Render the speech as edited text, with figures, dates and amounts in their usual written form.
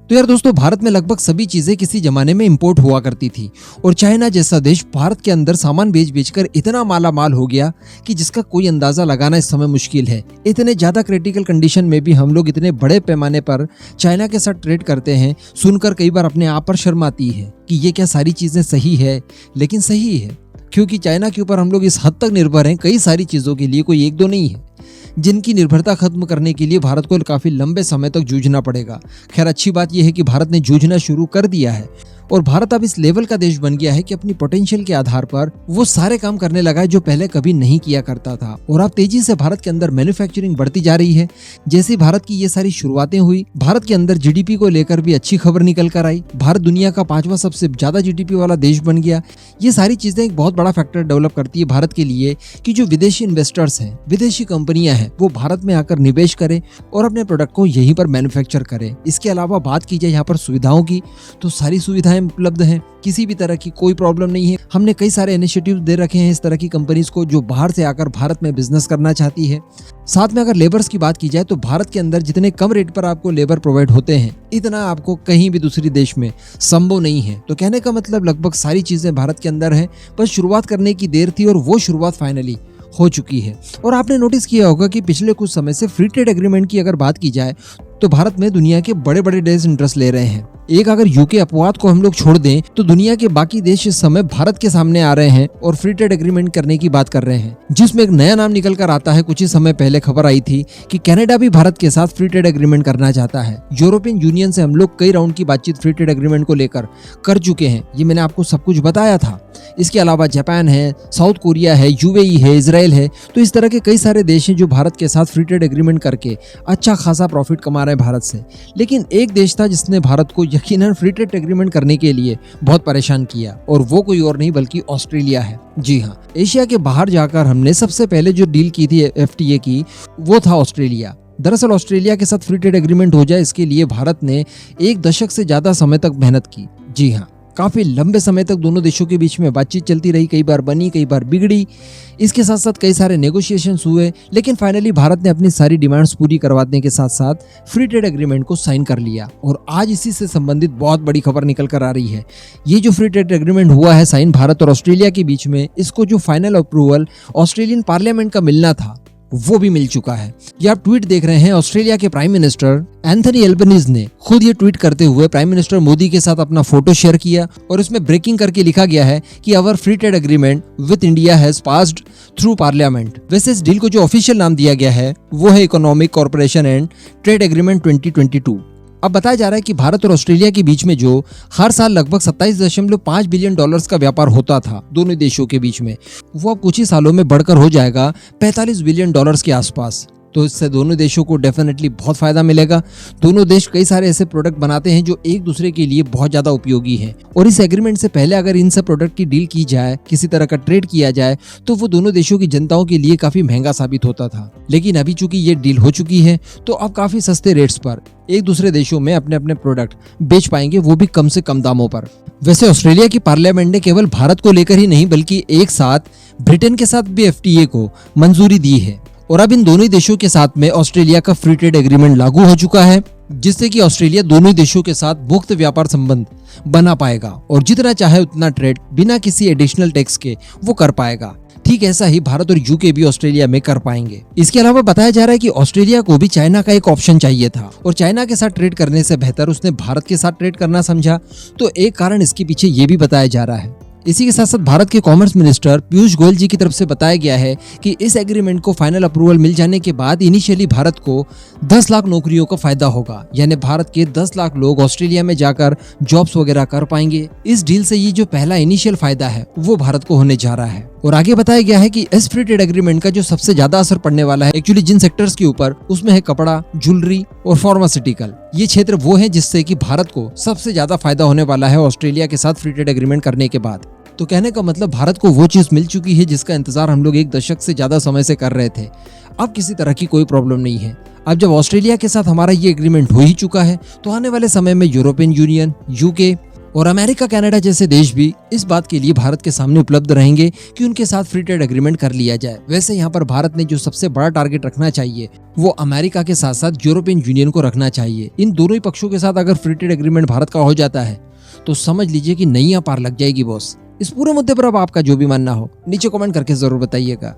तो यार दोस्तों, भारत में लगभग सभी चीजें किसी जमाने में इंपोर्ट हुआ करती थी और चाइना जैसा देश भारत के अंदर सामान बेच बेचकर इतना माला माल हो गया कि जिसका कोई अंदाजा लगाना इस समय मुश्किल है। इतने ज्यादा क्रिटिकल कंडीशन में भी हम लोग इतने बड़े पैमाने पर चाइना के साथ ट्रेड करते हैं, सुनकर कई बार अपने आप पर शर्म आती है कि ये क्या सारी चीजें सही है। लेकिन सही है, क्योंकि चाइना के ऊपर हम लोग इस हद तक निर्भर हैं कई सारी चीजों के लिए, कोई एक दो नहीं है, जिनकी निर्भरता खत्म करने के लिए भारत को काफी लंबे समय तक जूझना पड़ेगा। खैर, अच्छी बात यह है कि भारत ने जूझना शुरू कर दिया है और भारत अब इस लेवल का देश बन गया है कि अपनी पोटेंशियल के आधार पर वो सारे काम करने लगा है जो पहले कभी नहीं किया करता था। और अब तेजी से भारत के अंदर मैन्युफैक्चरिंग बढ़ती जा रही है। जैसे भारत की ये सारी शुरुआतें हुई, भारत के अंदर जीडीपी को लेकर भी अच्छी खबर निकल कर आई। भारत दुनिया का 5वां सबसे ज्यादा जीडीपी वाला देश बन गया। ये सारी चीजें एक बहुत बड़ा फैक्टर डेवलप करती है भारत के लिए कि जो विदेशी इन्वेस्टर्स हैं, विदेशी कंपनियां हैं, वो भारत में आकर निवेश करें और अपने प्रोडक्ट को यहीं पर मैन्युफैक्चर करें। इसके अलावा बात की जाए यहाँ पर सुविधाओं की, तो सारी सुविधाएं उपलब्ध हैं, किसी भी तरह की कोई प्रॉब्लम नहीं है। हमने कई सारे इनिशिएटिव दे रखे हैं इस तरह की कंपनीज को जो बाहर से आकर भारत में बिजनेस करना चाहती है। साथ में अगर लेबर्स की बात की जाए तो भारत के अंदर जितने कम रेट पर आपको लेबर प्रोवाइड होते हैं, इतना आपको कहीं भी दूसरी देश में संभव नहीं है। तो कहने का मतलब लगभग सारी चीजें भारत के अंदर है, बस शुरुआत करने की देर थी और वो शुरुआत फाइनली हो चुकी है। और आपने नोटिस किया होगा कि पिछले कुछ समय से फ्री ट्रेड एग्रीमेंट की अगर बात की जाए तो भारत में दुनिया के बड़े बड़े देश इंटरेस्ट ले रहे हैं। एक अगर यूके अपवाद को हम लोग छोड़ दें तो दुनिया के बाकी देश इस समय भारत के सामने आ रहे हैं और फ्री ट्रेड एग्रीमेंट करने की बात कर रहे हैं, जिसमें एक नया नाम निकल कर आता है। कुछ ही समय पहले खबर आई थी कि कनाडा भी भारत के साथ फ्री ट्रेड एग्रीमेंट करना चाहता है। यूरोपियन यूनियन से हम लोग कई राउंड की बातचीत फ्री ट्रेड एग्रीमेंट को लेकर कर चुके हैं, ये मैंने आपको सब कुछ बताया था। इसके अलावा जापान है, साउथ कोरिया है, यूएई है, इजराइल है, तो इस तरह के कई सारे देश हैं जो भारत के साथ फ्री ट्रेड एग्रीमेंट करके अच्छा खासा प्रॉफिट कमा रहे हैं भारत से। लेकिन एक देश था जिसने भारत को यकीनन फ्री ट्रेड एग्रीमेंट करने के लिए बहुत परेशान किया, और वो कोई और नहीं बल्कि ऑस्ट्रेलिया है। जी हाँ, एशिया के बाहर जाकर हमने सबसे पहले जो डील की थी एफटीए की, वो था ऑस्ट्रेलिया। दरअसल ऑस्ट्रेलिया के साथ फ्री ट्रेड एग्रीमेंट हो जाए, इसके लिए भारत ने 1 दशक से ज्यादा समय तक मेहनत की। जी हाँ, काफी लंबे समय तक दोनों देशों के बीच में बातचीत चलती रही, कई बार बनी, कई बार बिगड़ी। इसके साथ साथ कई सारे नेगोशिएशंस हुए, लेकिन फाइनली भारत ने अपनी सारी डिमांड्स पूरी करवाने के साथ साथ फ्री ट्रेड एग्रीमेंट को साइन कर लिया। और आज इसी से संबंधित बहुत बड़ी खबर निकल कर आ रही है। ये जो फ्री ट्रेड एग्रीमेंट हुआ है साइन भारत और ऑस्ट्रेलिया के बीच में, इसको जो फाइनल अप्रूवल ऑस्ट्रेलियन पार्लियामेंट का मिलना था वो भी मिल चुका है। ये आप ट्वीट देख रहे हैं, ऑस्ट्रेलिया के प्राइम मिनिस्टर एंथनी एल्बनीज ने खुद ये ट्वीट करते हुए प्राइम मिनिस्टर मोदी के साथ अपना फोटो शेयर किया और इसमें ब्रेकिंग करके लिखा गया है कि our free trade agreement with India has passed through parliament. वैसे इस डील को जो ऑफिशियल नाम दिया गया है वो है economic corporation and trade agreement 2022। अब बताया जा रहा है कि भारत और ऑस्ट्रेलिया के बीच में जो हर साल लगभग 27.5 बिलियन डॉलर्स का व्यापार होता था दोनों देशों के बीच में, वो अब कुछ ही सालों में बढ़कर हो जाएगा 45 बिलियन डॉलर्स के आसपास। तो इससे दोनों देशों को डेफिनेटली बहुत फायदा मिलेगा। दोनों देश कई सारे ऐसे प्रोडक्ट बनाते हैं जो एक दूसरे के लिए बहुत ज्यादा उपयोगी हैं, और इस एग्रीमेंट से पहले अगर इन सब प्रोडक्ट की डील की जाए, किसी तरह का ट्रेड किया जाए, तो वो दोनों देशों की जनताओं के लिए काफी महंगा साबित होता था। लेकिन अभी चूंकि ये डील हो चुकी है तो अब काफी सस्ते रेट्स पर एक दूसरे देशों में अपने अपने प्रोडक्ट बेच पाएंगे, वो भी कम से कम दामों पर। वैसे ऑस्ट्रेलिया की पार्लियामेंट ने केवल भारत को लेकर ही नहीं बल्कि एक साथ ब्रिटेन के साथ भी एफटीए को मंजूरी दी है, और अब इन दोनों देशों के साथ में ऑस्ट्रेलिया का फ्री ट्रेड एग्रीमेंट लागू हो चुका है, जिससे कि ऑस्ट्रेलिया दोनों देशों के साथ मुक्त व्यापार संबंध बना पाएगा और जितना चाहे उतना ट्रेड बिना किसी एडिशनल टैक्स के वो कर पाएगा। ठीक ऐसा ही भारत और यूके भी ऑस्ट्रेलिया में कर पाएंगे। इसके अलावा बताया जा रहा है कि ऑस्ट्रेलिया को भी चाइना का एक ऑप्शन चाहिए था और चाइना के साथ ट्रेड करने से बेहतर उसने भारत के साथ ट्रेड करना समझा। तो एक कारण इसके पीछे ये भी बताया जा रहा है। इसी के साथ साथ भारत के कॉमर्स मिनिस्टर पीयूष गोयल जी की तरफ से बताया गया है कि इस एग्रीमेंट को फाइनल अप्रूवल मिल जाने के बाद इनिशियली भारत को 10 लाख नौकरियों का फायदा होगा, यानी भारत के 10 लाख लोग ऑस्ट्रेलिया में जाकर जॉब्स वगैरह कर पाएंगे। इस डील से ये जो पहला इनिशियल फायदा है वो भारत को होने जा रहा है। और आगे बताया गया है कि इस फ्री ट्रेड एग्रीमेंट का जो सबसे ज्यादा असर पड़ने वाला है एक्चुअली जिन सेक्टर्स के ऊपर, उसमें है कपड़ा, ज्वेलरी और फार्मास्यूटिकल। ये क्षेत्र वो है जिससे कि भारत को सबसे ज्यादा फायदा होने वाला है ऑस्ट्रेलिया के साथ फ्री ट्रेड एग्रीमेंट करने के बाद। तो कहने का मतलब भारत को वो चीज मिल चुकी है जिसका इंतजार हम लोग 1 दशक से ज्यादा समय से कर रहे थे। अब किसी तरह की कोई प्रॉब्लम नहीं है। अब जब ऑस्ट्रेलिया के साथ हमारा ये एग्रीमेंट हो ही चुका है तो आने वाले समय में यूरोपियन यूनियन, यूके और अमेरिका कनाडा जैसे देश भी इस बात के लिए भारत के सामने उपलब्ध रहेंगे कि उनके साथ फ्री ट्रेड एग्रीमेंट कर लिया जाए। वैसे यहाँ पर भारत ने जो सबसे बड़ा टारगेट रखना चाहिए वो अमेरिका के साथ साथ यूरोपियन यूनियन को रखना चाहिए। इन दोनों ही पक्षों के साथ अगर फ्री ट्रेड एग्रीमेंट भारत का हो जाता है तो समझ लीजिए कि नैया पार लग जाएगी बॉस। इस पूरे मुद्दे पर अब आपका जो भी मानना हो नीचे कमेंट करके जरूर बताइएगा।